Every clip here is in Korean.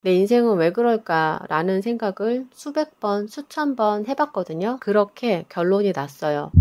내 인생은 왜 그럴까 라는 생각을 수백 번, 수천 번 해봤거든요. 그렇게 결론이 났어요.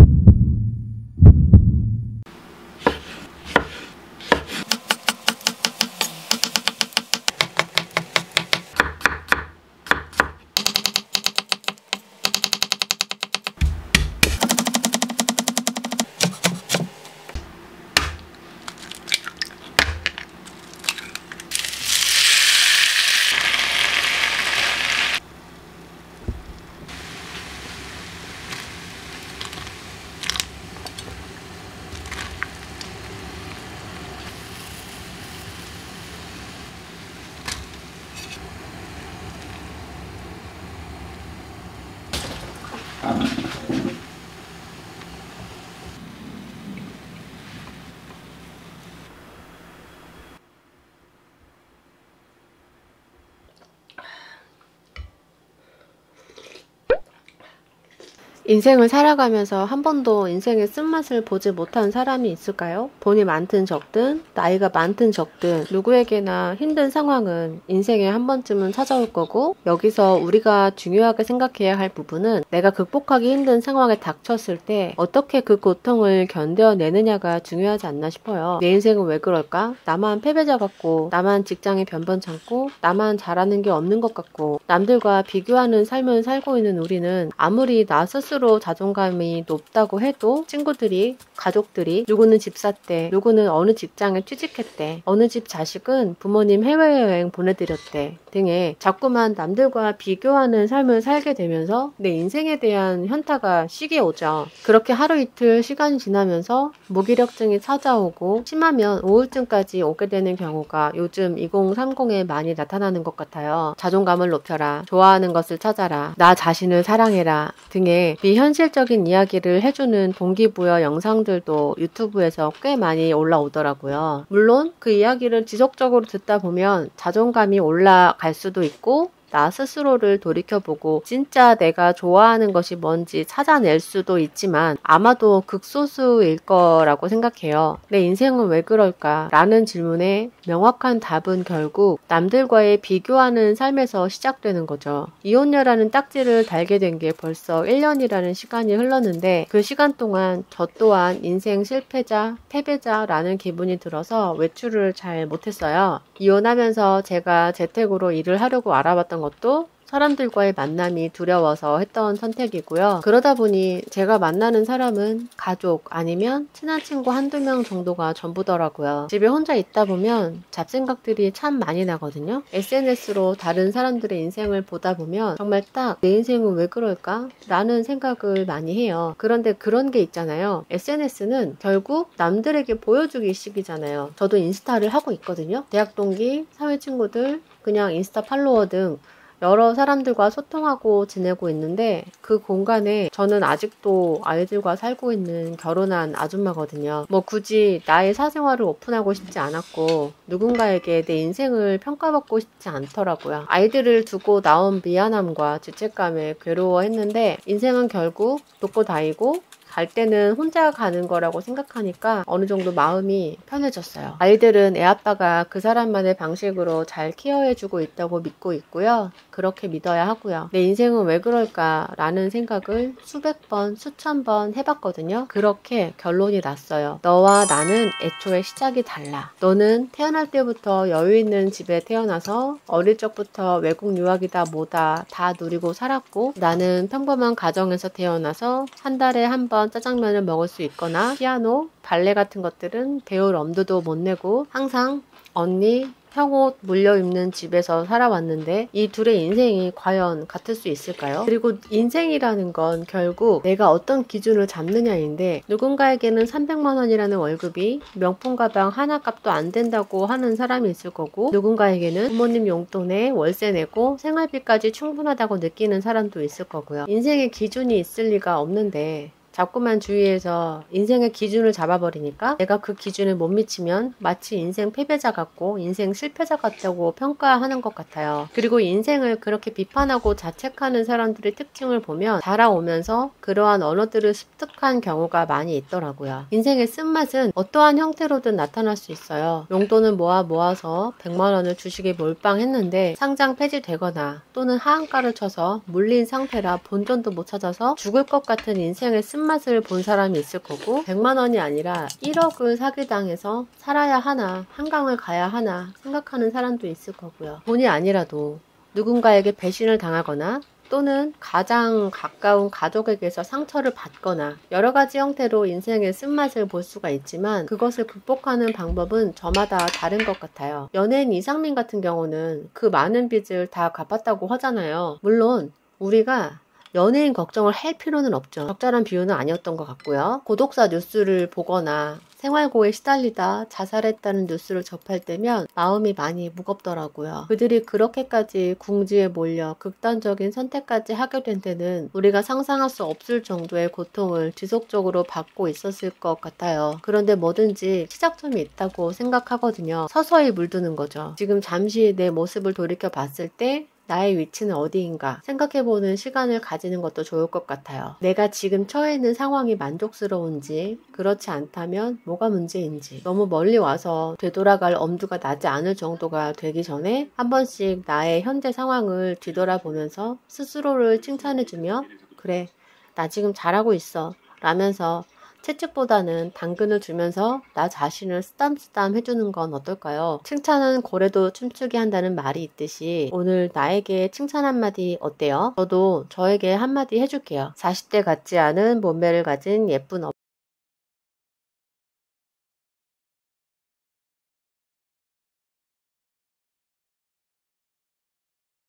인생을 살아가면서 한 번도 인생의 쓴맛을 보지 못한 사람이 있을까요? 돈이 많든 적든 나이가 많든 적든 누구에게나 힘든 상황은 인생에 한 번쯤은 찾아올 거고, 여기서 우리가 중요하게 생각해야 할 부분은 내가 극복하기 힘든 상황에 닥쳤을 때 어떻게 그 고통을 견뎌내느냐가 중요하지 않나 싶어요. 내 인생은 왜 그럴까? 나만 패배자 같고, 나만 직장에 변변찮고, 나만 잘하는 게 없는 것 같고, 남들과 비교하는 삶을 살고 있는 우리는 아무리 나 스스로 자존감이 높다고 해도 친구들이, 가족들이 누구는 집 샀대, 누구는 어느 직장에 취직했대, 어느 집 자식은 부모님 해외여행 보내드렸대 등의 자꾸만 남들과 비교하는 삶을 살게 되면서 내 인생에 대한 현타가 시기에 오죠. 그렇게 하루 이틀 시간이 지나면서 무기력증이 찾아오고 심하면 우울증까지 오게 되는 경우가 요즘 2030에 많이 나타나는 것 같아요. 자존감을 높여라, 좋아하는 것을 찾아라, 나 자신을 사랑해라 등의 비현실적인 이야기를 해주는 동기부여 영상들도 유튜브에서 꽤 많이 올라오더라고요. 물론 그 이야기를 지속적으로 듣다 보면 자존감이 올라갈 수도 있고, 나 스스로를 돌이켜보고 진짜 내가 좋아하는 것이 뭔지 찾아낼 수도 있지만 아마도 극소수일 거라고 생각해요. 내 인생은 왜 그럴까? 라는 질문에 명확한 답은 결국 남들과의 비교하는 삶에서 시작되는 거죠. 이혼녀라는 딱지를 달게 된 게 벌써 1년이라는 시간이 흘렀는데, 그 시간 동안 저 또한 인생 실패자, 패배자라는 기분이 들어서 외출을 잘 못했어요. 이혼하면서 제가 재택으로 일을 하려고 알아봤던 것도 사람들과의 만남이 두려워서 했던 선택이고요. 그러다 보니 제가 만나는 사람은 가족 아니면 친한 친구 한두 명 정도가 전부더라고요. 집에 혼자 있다 보면 잡생각들이 참 많이 나거든요. SNS로 다른 사람들의 인생을 보다 보면 정말 딱 내 인생은 왜 그럴까? 라는 생각을 많이 해요. 그런데 그런 게 있잖아요. SNS는 결국 남들에게 보여주기 식이잖아요. 저도 인스타를 하고 있거든요. 대학 동기, 사회 친구들, 그냥 인스타 팔로워 등 여러 사람들과 소통하고 지내고 있는데, 그 공간에 저는 아직도 아이들과 살고 있는 결혼한 아줌마거든요. 뭐 굳이 나의 사생활을 오픈하고 싶지 않았고 누군가에게 내 인생을 평가받고 싶지 않더라고요. 아이들을 두고 나온 미안함과 죄책감에 괴로워했는데, 인생은 결국 놓고 다니고 갈 때는 혼자 가는 거라고 생각하니까 어느 정도 마음이 편해졌어요. 아이들은 애 아빠가 그 사람만의 방식으로 잘 케어해주고 있다고 믿고 있고요. 그렇게 믿어야 하고요. 내 인생은 왜 그럴까 라는 생각을 수백 번, 수천 번 해봤거든요. 그렇게 결론이 났어요. 너와 나는 애초에 시작이 달라. 너는 태어날 때부터 여유 있는 집에 태어나서 어릴 적부터 외국 유학이다 뭐다 다 누리고 살았고, 나는 평범한 가정에서 태어나서 한 달에 한 번 짜장면을 먹을 수 있거나 피아노, 발레 같은 것들은 배울 엄두도 못 내고 항상 언니, 형옷 물려입는 집에서 살아왔는데, 이 둘의 인생이 과연 같을 수 있을까요? 그리고 인생이라는 건 결국 내가 어떤 기준을 잡느냐인데, 누군가에게는 300만 원이라는 월급이 명품 가방 하나 값도 안 된다고 하는 사람이 있을 거고, 누군가에게는 부모님 용돈에 월세 내고 생활비까지 충분하다고 느끼는 사람도 있을 거고요. 인생의 기준이 있을 리가 없는데 자꾸만 주위에서 인생의 기준을 잡아버리니까 내가 그 기준에 못 미치면 마치 인생 패배자 같고 인생 실패자 같다고 평가하는 것 같아요. 그리고 인생을 그렇게 비판하고 자책하는 사람들의 특징을 보면 자라오면서 그러한 언어들을 습득한 경우가 많이 있더라고요. 인생의 쓴맛은 어떠한 형태로든 나타날 수 있어요. 용돈을 모아서 100만 원을 주식에 몰빵했는데 상장 폐지되거나 또는 하한가를 쳐서 물린 상태라 본전도 못 찾아서 죽을 것 같은 인생의 쓴맛을 본 사람이 있을 거고 100만 원이 아니라 1억을 사기당해서 살아야 하나 한강을 가야 하나 생각하는 사람도 있을 거고요. 돈이 아니라도 누군가에게 배신을 당하거나 또는 가장 가까운 가족에게서 상처를 받거나 여러 가지 형태로 인생의 쓴맛을 볼 수가 있지만 그것을 극복하는 방법은 저마다 다른 것 같아요. 연예인 이상민 같은 경우는 그 많은 빚을 다 갚았다고 하잖아요. 물론 우리가 연예인 걱정을 할 필요는 없죠. 적절한 비유는 아니었던 것 같고요. 고독사 뉴스를 보거나 생활고에 시달리다 자살했다는 뉴스를 접할 때면 마음이 많이 무겁더라고요. 그들이 그렇게까지 궁지에 몰려 극단적인 선택까지 하게 된 데는 우리가 상상할 수 없을 정도의 고통을 지속적으로 받고 있었을 것 같아요. 그런데 뭐든지 시작점이 있다고 생각하거든요. 서서히 물드는 거죠. 지금 잠시 내 모습을 돌이켜 봤을 때 나의 위치는 어디인가 생각해보는 시간을 가지는 것도 좋을 것 같아요. 내가 지금 처해 있는 상황이 만족스러운지 그렇지 않다면 뭐가 문제인지 너무 멀리 와서 되돌아갈 엄두가 나지 않을 정도가 되기 전에 한 번씩 나의 현재 상황을 뒤돌아보면서 스스로를 칭찬해주며 그래 나 지금 잘하고 있어 라면서 채찍보다는 당근을 주면서 나 자신을 쓰담쓰담 해주는 건 어떨까요? 칭찬은 고래도 춤추게 한다는 말이 있듯이 오늘 나에게 칭찬 한마디 어때요? 저도 저에게 한마디 해줄게요. 40대 같지 않은 몸매를 가진 예쁜